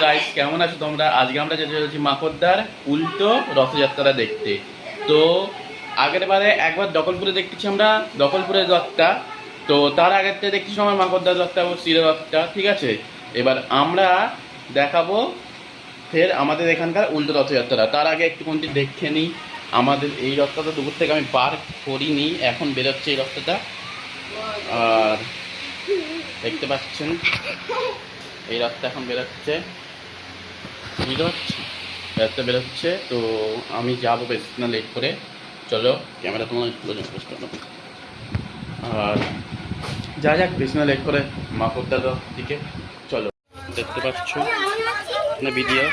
Guys, কেমন আছো তোমরা? আজকে আমরা যেতে চলেছি মাকড়দার উল্টো রথযাত্রা দেখতে। তো আগের বারে একবার দখলপুরে দেখতেছি আমরা দখলপুরের রথটা, তো তার আগের থেকে দেখতেছি আমার মাকড়দার রথটা ও শিরের রথটা, ঠিক আছে। এবার আমরা দেখাবো ফের আমাদের এখানকার উল্টো রথযাত্রা। তার আগে একটু কোনটি দেখে নিই। আমাদের এই রথটা তো দুপুর থেকে আমি বার করিনি, এখন বেরোচ্ছে এই রথটা। আর দেখতে পাচ্ছেন এই রাস্তা এখন বেরোচ্ছে, রাস্তা বেরোচ্ছে। তো আমি যাবো বেশি না লেট করে। চলো ক্যামেরা তোমার আর যা যাক বেশি না লেট করে মাকড়দার দিকে চলো। দেখতে পাচ্ছ না ভিডিও,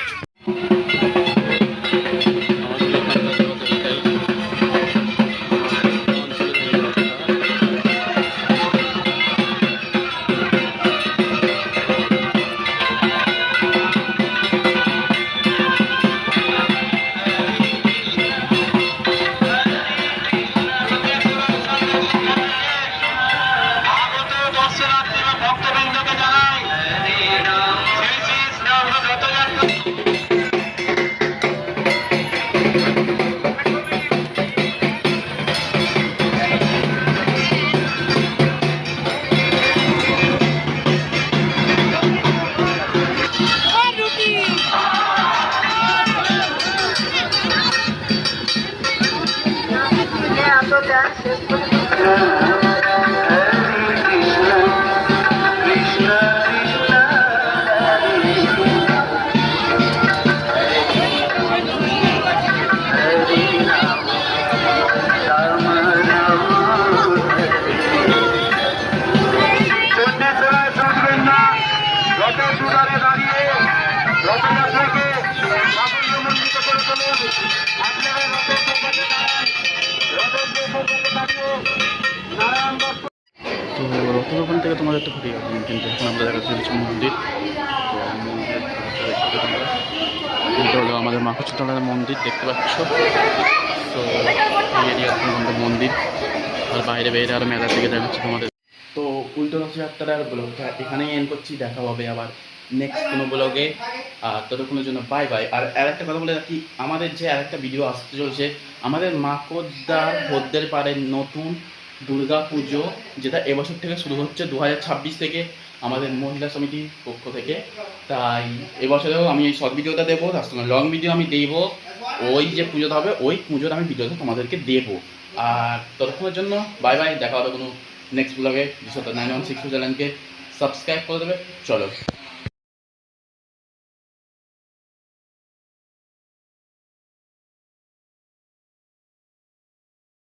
তো রথরোপণ থেকে তোমাদের তো ঘুরে গেলাম, কিন্তু এখন আমরা দেখা চলেছি মন্দির। তো মন্দিরের এটা হলো আমাদের মাকড়তলার মন্দির, দেখতে পাচ্ছ। তো এই এরিয়া মন্দির, আর বাইরে বাইরে আর মেলার দিকে দেখাচ্ছি তোমাদের। তো উল্টো রথযাত্রার ব্লগটা এখানেই এন্ড করছি, দেখা হবে আবার নেক্সট কোনো ব্লগে। আর ততক্ষণের জন্য বাই বাই। আর আরেকটা কথা বলে রাখি, আমাদের যে আরেকটা ভিডিও আসতে চলছে, আমাদের মাকড়দার হদ্দের পাড়ের নতুন দুর্গা পুজো, যেটা এবছর থেকে শুরু হচ্ছে 2026 থেকে আমাদের মহিলা সমিতির পক্ষ থেকে। তাই এবছরেও আমি এই শর্ট ভিডিওটা দেবো, তার সঙ্গে লং ভিডিও আমি দেবো। ওই যে পুজোটা হবে ওই পুজোর আমি ভিডিওটা তোমাদেরকে দেবো। আর ততক্ষণের জন্য বাই বাই, দেখা হবে কোনো নেক্সট ব্লগে। 916 চ্যানেলকে সাবস্ক্রাইব করে দেবে। চলো।